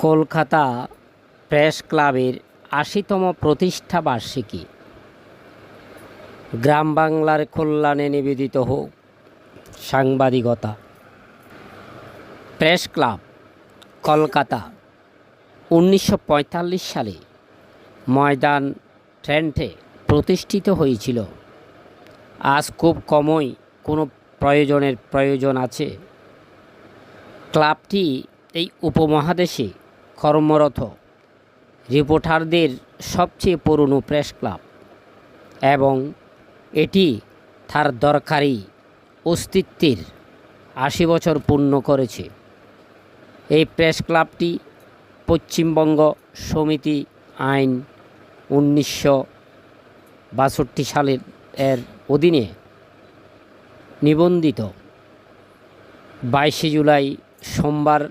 Kolkata press ক্লাবের ৮০তম প্রতিষ্ঠা বার্ষিকী। গ্রাম বাংলার কল্যাণে নিবেদিত হোক সাংবাদিকতা। প্রেস ক্লাব কলকাতা ১৯৪৫ সালে ময়দান ট্রেন্টে প্রতিষ্ঠিত হয়েছিল। আজ খুব কমই কোনো প্রয়োজন আছে। ক্লাবটি এই উপমহাদেশে কর্মরত রিপোর্টারদের সবচেয়ে পুরনো প্রেস ক্লাব এবং এটি তার দরকারি অস্তিত্বের ৮০ বছর পূর্ণ করেছে। এই প্রেস ক্লাবটি পশ্চিমবঙ্গ সমিতি আইন ১৯৬২ সালের অধীনে নিবন্ধিত। ২২ জুলাই সোমবার